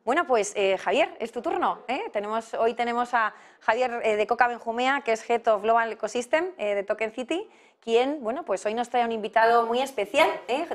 Bueno, pues Javier, es tu turno, ¿eh? Hoy tenemos a Javier de Coca Benjumea, que es Head of Global Ecosystem de Token City, quien, bueno, pues hoy nos trae un invitado muy especial,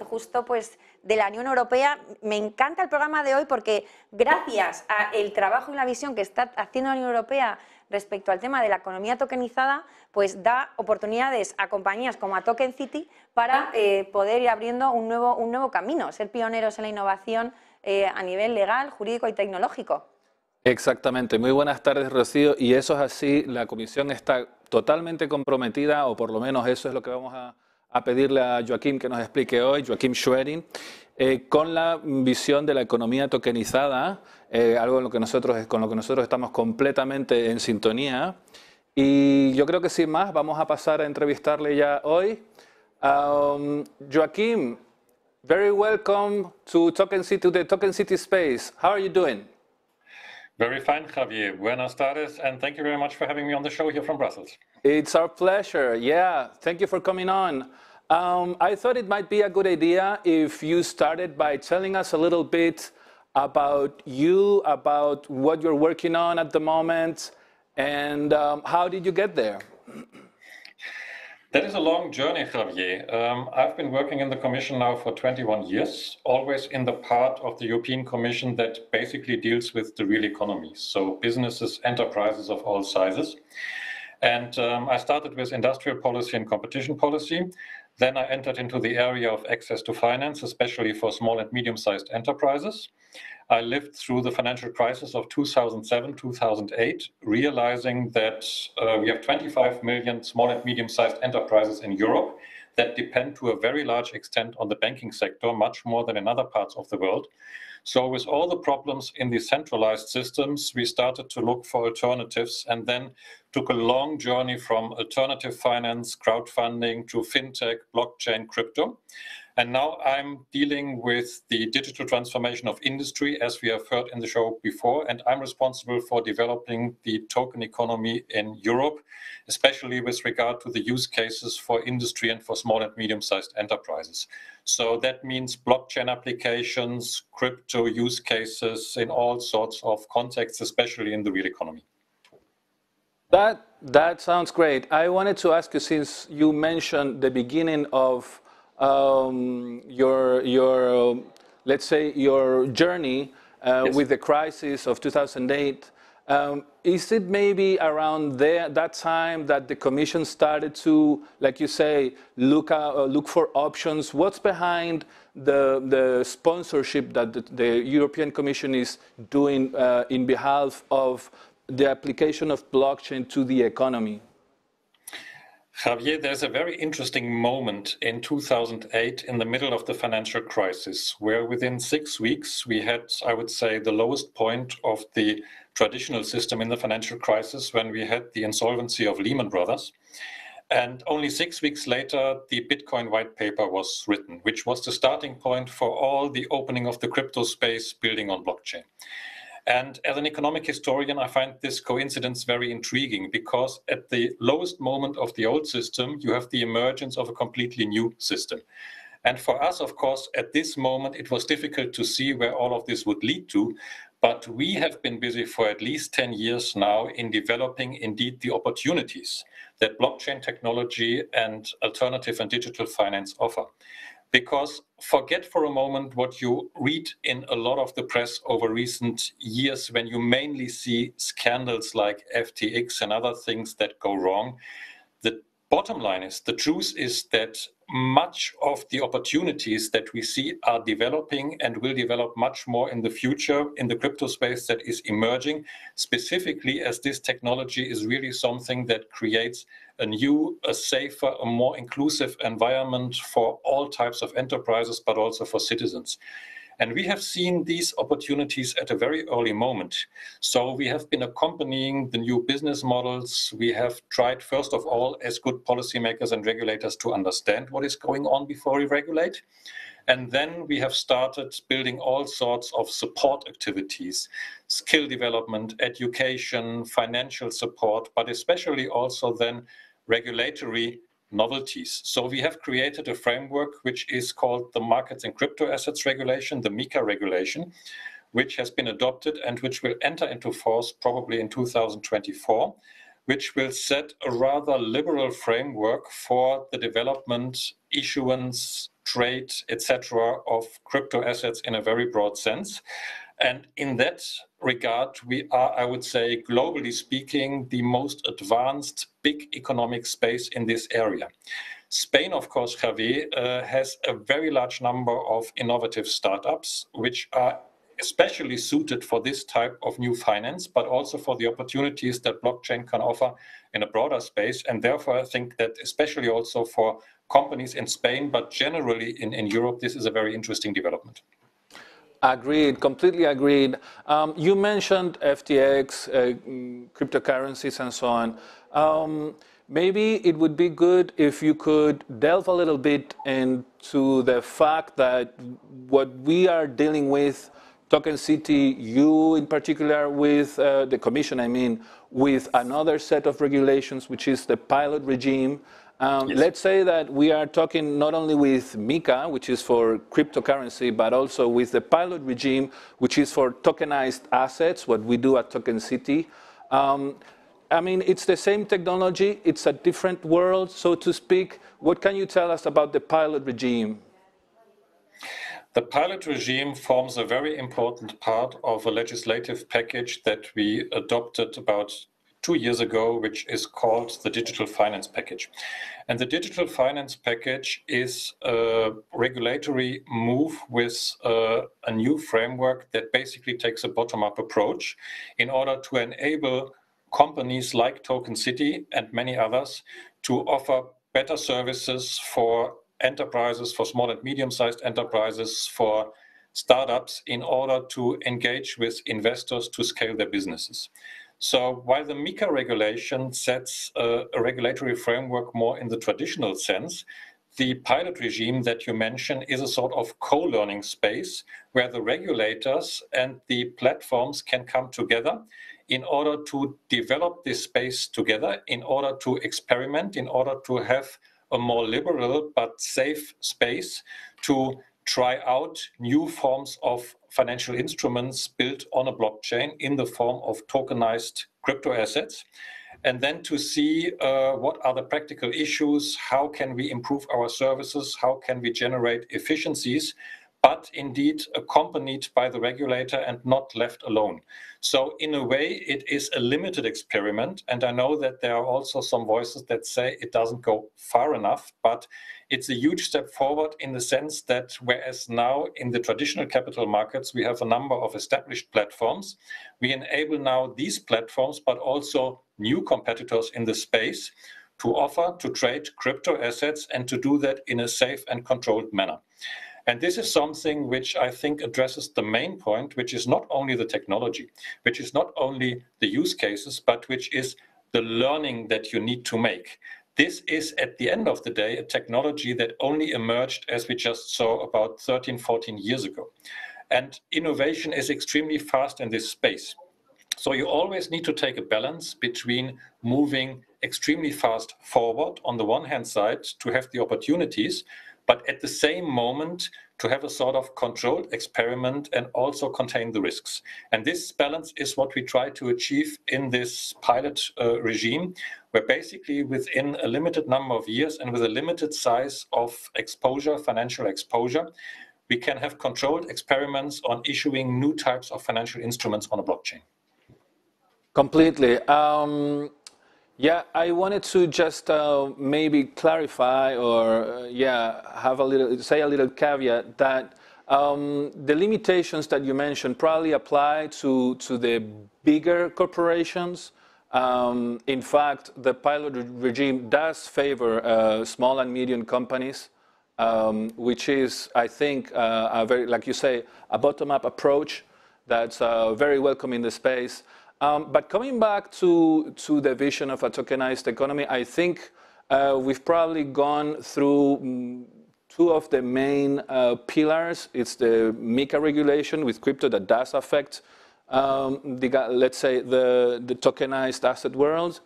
justo pues de la Unión Europea. Me encanta el programa de hoy porque gracias al trabajo y la visión que está haciendo la Unión Europea respecto al tema de la economía tokenizada, pues da oportunidades a compañías como a Token City para poder ir abriendo un nuevo camino, ser pioneros en la innovación a nivel legal, jurídico y tecnológico. Exactamente. Muy buenas tardes, Rocío. Y eso es así. La Comisión está totalmente comprometida, o por lo menos eso es lo que vamos a pedirle a Joachim que nos explique hoy, Joachim Schwerin, con la visión de la economía tokenizada, algo con lo que nosotros estamos completamente en sintonía. Y yo creo que sin más vamos a pasar a entrevistarle ya hoy. Joachim, very welcome to the Token City space. How are you doing? Very fine, Javier. Buenas tardes, and thank you very much for having me on the show here from Brussels. It's our pleasure. Yeah, thank you for coming on. I thought it might be a good idea if you started by telling us a little bit about you, about what you're working on at the moment, and how did you get there? That is a long journey, Javier. I've been working in the Commission now for 21 years, always in the part of the European Commission that basically deals with the real economy, so businesses, enterprises of all sizes. And I started with industrial policy and competition policy. Then I entered into the area of access to finance, especially for small and medium-sized enterprises. I lived through the financial crisis of 2007, 2008, realizing that we have 25 million small and medium-sized enterprises in Europe that depend to a very large extent on the banking sector, much more than in other parts of the world. So with all the problems in the centralized systems, we started to look for alternatives and then took a long journey from alternative finance, crowdfunding to fintech, blockchain, crypto. And now I'm dealing with the digital transformation of industry, as we have heard in the show before, and I'm responsible for developing the token economy in Europe, especially with regard to the use cases for industry and for small and medium-sized enterprises. So that means blockchain applications, crypto use cases in all sorts of contexts, especially in the real economy. That sounds great. I wanted to ask you, since you mentioned the beginning of let's say, your journey Yes. with the crisis of 2008. Is it maybe around that time that the Commission started to, like you say, look for options? What's behind the sponsorship that the European Commission is doing in behalf of the application of blockchain to the economy? Javier, there's a very interesting moment in 2008 in the middle of the financial crisis, where within 6 weeks we had, I would say, the lowest point of the traditional system in the financial crisis when we had the insolvency of Lehman Brothers. And only 6 weeks later, the Bitcoin white paper was written, which was the starting point for all the opening of the crypto space building on blockchain. And as an economic historian, I find this coincidence very intriguing because at the lowest moment of the old system, you have the emergence of a completely new system. And for us, of course, at this moment, it was difficult to see where all of this would lead to. But we have been busy for at least 10 years now in developing indeed the opportunities that blockchain technology and alternative and digital finance offer. Because forget for a moment what you read in a lot of the press over recent years when you mainly see scandals like FTX and other things that go wrong. The bottom line is, the truth is that much of the opportunities that we see are developing and will develop much more in the future in the crypto space that is emerging, specifically as this technology is really something that creates a new, a safer, a more inclusive environment for all types of enterprises, but also for citizens. And we have seen these opportunities at a very early moment. So we have been accompanying the new business models. We have tried, first of all, as good policymakers and regulators, to understand what is going on before we regulate. And then we have started building all sorts of support activities, skill development, education, financial support, but especially also then regulatory novelties. So we have created a framework which is called the Markets in Crypto Assets Regulation, the MiCA regulation, which has been adopted and which will enter into force probably in 2024, which will set a rather liberal framework for the development, issuance, trade, etc. of crypto assets in a very broad sense. And in that regard, we are, I would say, globally speaking, the most advanced big economic space in this area. Spain, of course, Javier, has a very large number of innovative startups, which are especially suited for this type of new finance, but also for the opportunities that blockchain can offer in a broader space. And therefore, I think that especially also for companies in Spain, but generally in Europe, this is a very interesting development. Agreed, completely agreed. You mentioned FTX, cryptocurrencies and so on. Maybe it would be good if you could delve a little bit into the fact that what we are dealing with, Token City, you in particular with the Commission, I mean, with another set of regulations, which is the pilot regime. Yes. Let's say that we are talking not only with MiCA, which is for cryptocurrency, but also with the pilot regime, which is for tokenized assets, what we do at Token City. I mean, it's the same technology, it's a different world, so to speak. What can you tell us about the pilot regime? The pilot regime forms a very important part of a legislative package that we adopted about 2 years ago, which is called the Digital Finance Package. And the Digital Finance Package is a regulatory move with a new framework that basically takes a bottom-up approach in order to enable companies like Token City and many others to offer better services for enterprises, for small and medium-sized enterprises, for startups in order to engage with investors to scale their businesses. So while the MiCA regulation sets a regulatory framework more in the traditional sense, the pilot regime that you mentioned is a sort of co-learning space where the regulators and the platforms can come together in order to develop this space together, in order to experiment, in order to have a more liberal but safe space to try out new forms of financial instruments built on a blockchain in the form of tokenized crypto assets, and then to see what are the practical issues, how can we improve our services, how can we generate efficiencies, but indeed accompanied by the regulator and not left alone. So in a way, it is a limited experiment. And I know that there are also some voices that say it doesn't go far enough, but it's a huge step forward in the sense that whereas now in the traditional capital markets, we have a number of established platforms, we enable now these platforms, but also new competitors in the space to offer, to trade crypto assets and to do that in a safe and controlled manner. And this is something which I think addresses the main point, which is not only the technology, which is not only the use cases, but which is the learning that you need to make. This is, at the end of the day, a technology that only emerged, as we just saw, about 13, 14 years ago. And innovation is extremely fast in this space. So you always need to take a balance between moving extremely fast forward on the one hand side to have the opportunities, but at the same moment to have a sort of controlled experiment and also contain the risks. And this balance is what we try to achieve in this pilot regime, where basically within a limited number of years and with a limited size of exposure, financial exposure, we can have controlled experiments on issuing new types of financial instruments on a blockchain. Completely. Yeah, I wanted to just maybe clarify or have a little caveat that the limitations that you mentioned probably apply to the bigger corporations. In fact, the pilot regime does favor small and medium companies, which is, I think, a very, like you say, a bottom-up approach that's very welcome in the space. But coming back to the vision of a tokenized economy, I think we've probably gone through two of the main pillars. It's the MiCA regulation with crypto that does affect, let's say, the tokenized asset world.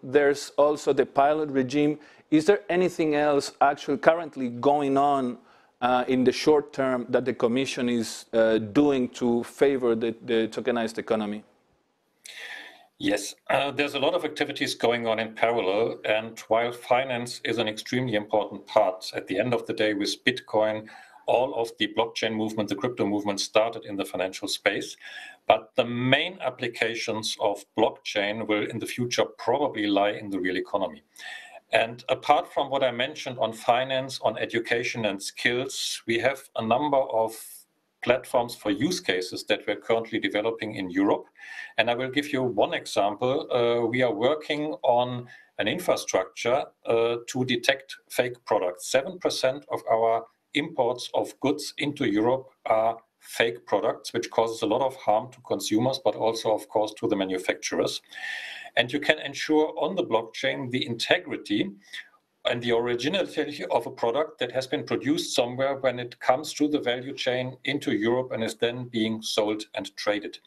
There's also the pilot regime. Is there anything else actually currently going on in the short term that the Commission is doing to favor the tokenized economy? Yes, there's a lot of activities going on in parallel, and while finance is an extremely important part, at the end of the day with Bitcoin, all of the blockchain movement, the crypto movement started in the financial space, but the main applications of blockchain will in the future probably lie in the real economy. And apart from what I mentioned on finance, on education and skills, we have a number of platforms for use cases that we're currently developing in Europe. And I will give you one example. We are working on an infrastructure to detect fake products. 7% of our imports of goods into Europe are fake products, which causes a lot of harm to consumers, but also, of course, to the manufacturers. And you can ensure on the blockchain the integrity and the originality of a product that has been produced somewhere when it comes through the value chain into Europe and is then being sold and traded.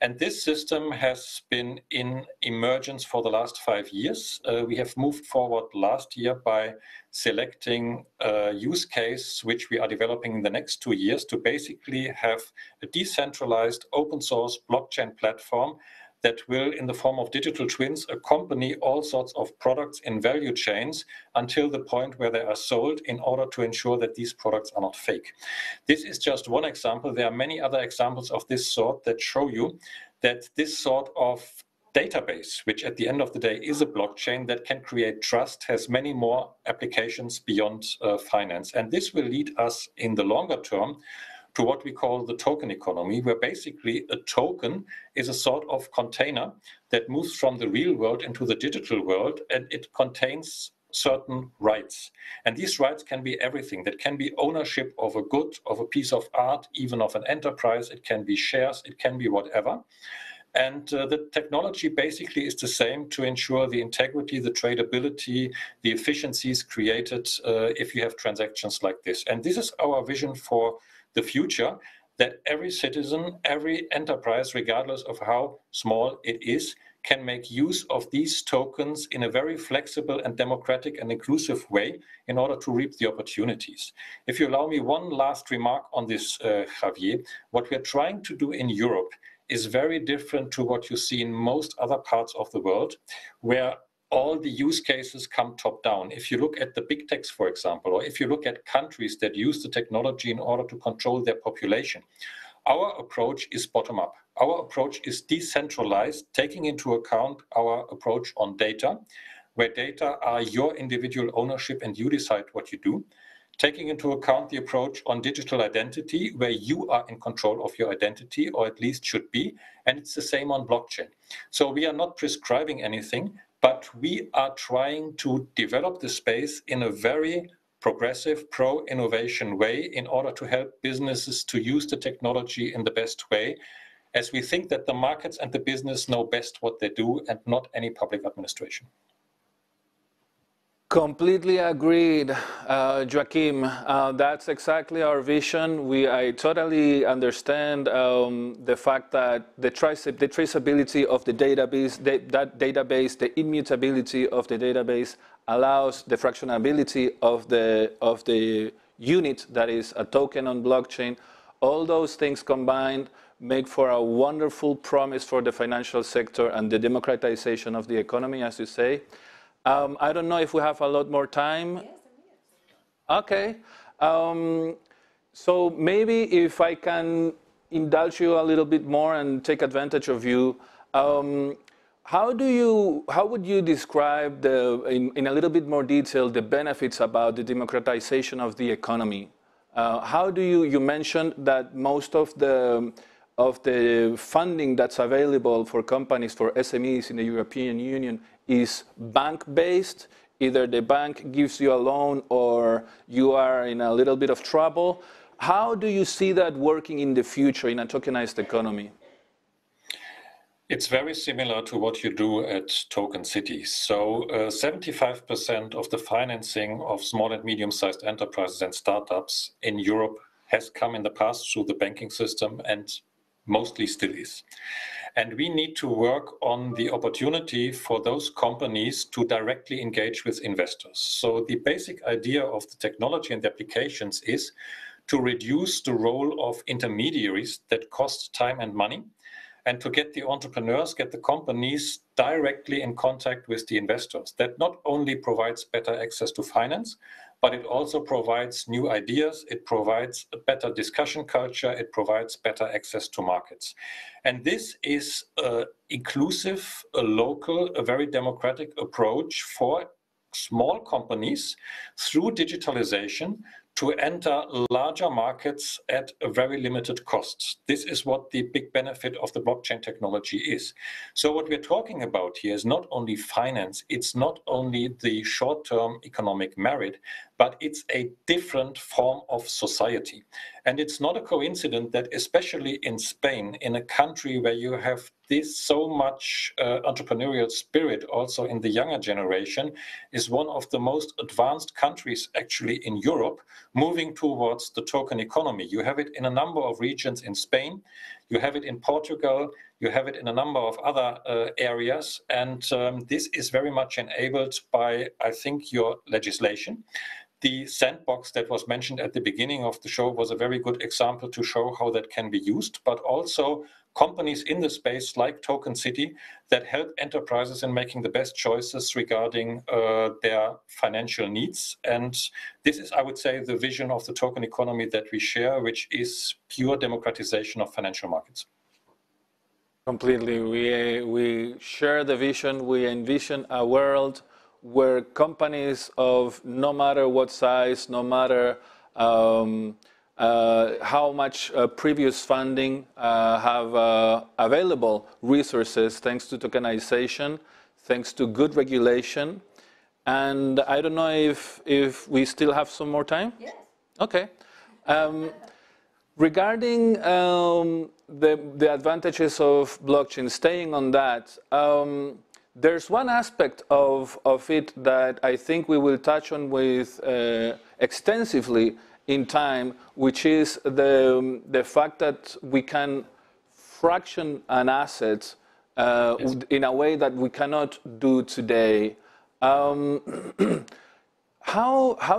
And this system has been in emergence for the last 5 years. We have moved forward last year by selecting a use case, which we are developing in the next 2 years, to basically have a decentralized open source blockchain platform that will, in the form of digital twins, accompany all sorts of products in value chains until the point where they are sold in order to ensure that these products are not fake. This is just one example. There are many other examples of this sort that show you that this sort of database, which at the end of the day is a blockchain that can create trust, has many more applications beyond finance. And this will lead us in the longer term to what we call the token economy, where basically a token is a sort of container that moves from the real world into the digital world, and it contains certain rights. And these rights can be everything. That can be ownership of a good, of a piece of art, even of an enterprise. It can be shares, it can be whatever. And the technology basically is the same to ensure the integrity, the tradability, the efficiencies created if you have transactions like this. And this is our vision for the future, that every citizen, every enterprise, regardless of how small it is, can make use of these tokens in a very flexible and democratic and inclusive way in order to reap the opportunities. If you allow me one last remark on this, Javier, what we're trying to do in Europe is very different to what you see in most other parts of the world, where all the use cases come top down. If you look at the big techs, for example, or if you look at countries that use the technology in order to control their population, our approach is bottom up. Our approach is decentralized, taking into account our approach on data, where data are your individual ownership and you decide what you do. Taking into account the approach on digital identity, where you are in control of your identity, or at least should be, and it's the same on blockchain. So we are not prescribing anything, but we are trying to develop the space in a very progressive, pro-innovation way in order to help businesses to use the technology in the best way, as we think that the markets and the business know best what they do and not any public administration. Completely agreed, Joachim. That's exactly our vision. I totally understand the fact that the traceability of the database, that database, the immutability of the database allows the fractionability of the unit that is a token on blockchain. All those things combined make for a wonderful promise for the financial sector and the democratization of the economy, as you say. I don't know if we have a lot more time. Yes. Okay. So maybe if I can indulge you a little bit more and take advantage of you, how would you describe in a little bit more detail the benefits about the democratization of the economy? How do you mentioned that most of the funding that's available for companies, for SMEs in the European Union is bank-based. Either the bank gives you a loan or you are in a little bit of trouble. How do you see that working in the future in a tokenized economy? It's very similar to what you do at Token City. So 75% of the financing of small and medium-sized enterprises and startups in Europe has come in the past through the banking system, and mostly still is. And we need to work on the opportunity for those companies to directly engage with investors. So the basic idea of the technology and the applications is to reduce the role of intermediaries that cost time and money, and to get the entrepreneurs, get the companies directly in contact with the investors. That not only provides better access to finance, but it also provides new ideas, it provides a better discussion culture, it provides better access to markets. And this is an inclusive, a local, a very democratic approach for small companies through digitalization to enter larger markets at a very limited cost. This is what the big benefit of the blockchain technology is. So what we're talking about here is not only finance, it's not only the short-term economic merit, but it's a different form of society. And it's not a coincidence that especially in Spain, in a country where you have this so much entrepreneurial spirit also in the younger generation, is one of the most advanced countries actually in Europe, moving towards the token economy. You have it in a number of regions in Spain, you have it in Portugal, you have it in a number of other areas, and this is very much enabled by, I think, your legislation. The sandbox that was mentioned at the beginning of the show was a very good example to show how that can be used, but also companies in the space like Token City that help enterprises in making the best choices regarding their financial needs. And this is, I would say, the vision of the token economy that we share, which is pure democratization of financial markets. Completely. We share the vision. We envision a world where companies of no matter what size, no matter how much previous funding have available resources thanks to tokenization, thanks to good regulation. And I don't know if we still have some more time? Yes. Okay. Regarding the advantages of blockchain, staying on that, there's one aspect of it that I think we will touch on with extensively in time, which is the fact that we can fraction an asset Yes. in a way that we cannot do today. How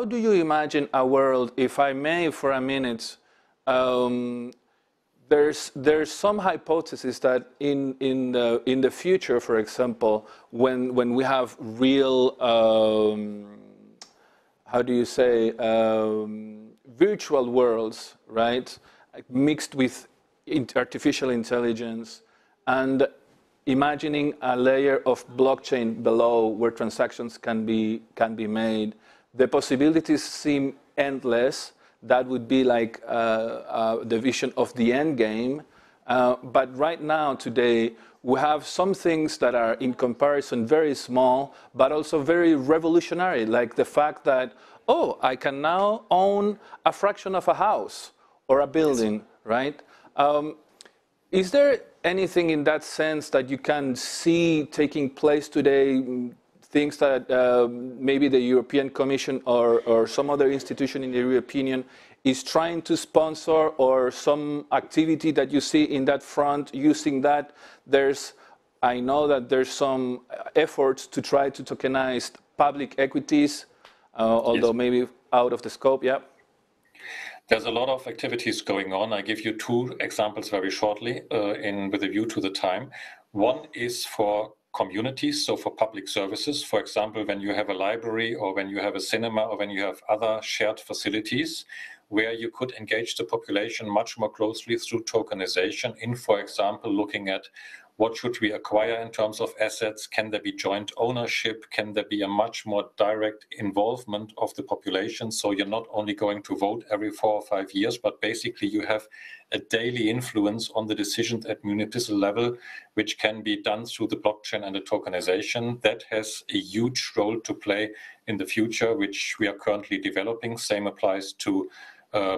do you imagine a world, if I may for a minute, there's some hypothesis that in the future, for example, when we have real how do you say virtual worlds, right, mixed with artificial intelligence, and imagining a layer of blockchain below where transactions can be made, the possibilities seem endless. That would be like the vision of the end game. But right now, today, we have some things that are, in comparison, very small, but also very revolutionary, like the fact that, oh, I can now own a fraction of a house or a building, right? Is there anything in that sense that you can see taking place today, things that maybe the European Commission or some other institution in the European Union is trying to sponsor, or some activity that you see in that front using that? I know that there's some efforts to try to tokenize public equities, although Yes. maybe out of the scope, yeah. There's a lot of activities going on. I give you two examples very shortly with a view to the time. One is for communities, so for public services. For example, when you have a library or when you have a cinema or when you have other shared facilities where you could engage the population much more closely through tokenization in, for example, looking at what should we acquire in terms of assets? Can there be joint ownership? Can there be a much more direct involvement of the population? So you're not only going to vote every 4 or 5 years, but basically you have a daily influence on the decisions at municipal level, which can be done through the blockchain and the tokenization. That has a huge role to play in the future, which we are currently developing. Same applies to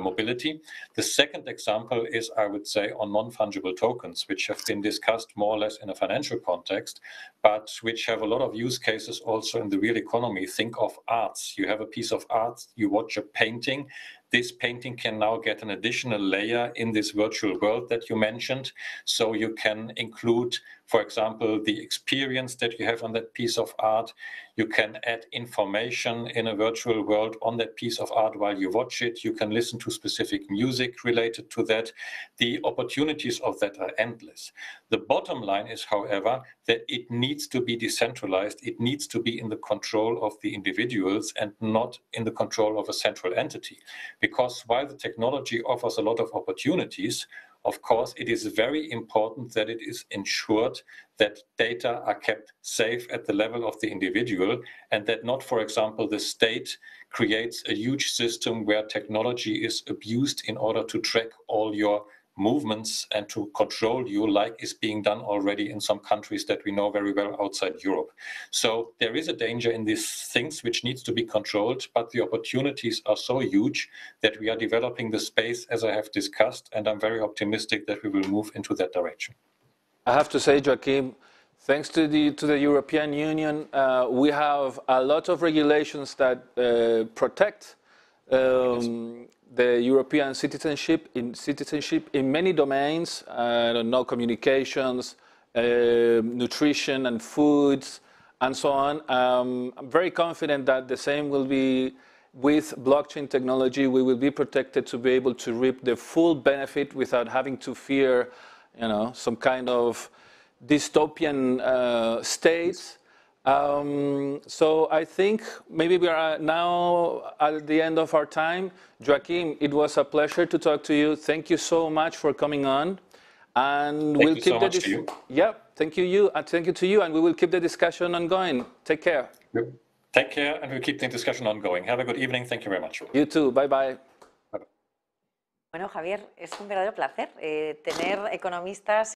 mobility. The second example is, I would say, on non-fungible tokens, which have been discussed more or less in a financial context, but which have a lot of use cases also in the real economy. Think of arts. You have a piece of art, you watch a painting. this painting can now get an additional layer in this virtual world that you mentioned. So you can include, for example, the experience that you have on that piece of art. You can add information in a virtual world on that piece of art while you watch it. You can listen to specific music related to that. The opportunities of that are endless. The bottom line is, however, that it needs to be decentralized. It needs to be in the control of the individuals and not in the control of a central entity. Because while the technology offers a lot of opportunities, of course, it is very important that it is ensured that data are kept safe at the level of the individual, and that not, for example, the state creates a huge system where technology is abused in order to track all your movements and to control you, like is being done already in some countries that we know very well outside Europe. So there is a danger in these things which needs to be controlled, but the opportunities are so huge that we are developing the space as I have discussed, and I'm very optimistic that we will move into that direction. I have to say, Joachim, thanks to the European Union, we have a lot of regulations that protect the European citizenship in many domains. I don't know, communications, nutrition and foods, and so on. I'm very confident that the same will be with blockchain technology. We will be protected to be able to reap the full benefit without having to fear, you know, some kind of dystopian states. So I think maybe we are now at the end of our time. Joachim, it was a pleasure to talk to you. Thank you so much for coming on. And we'll keep the yeah, thank you, and thank you to you, and we will keep the discussion ongoing. Take care. Take care, and we'll keep the discussion ongoing. Have a good evening. Thank you very much. You too. Bye bye. Bueno, Javier, es un verdadero placer tener economistas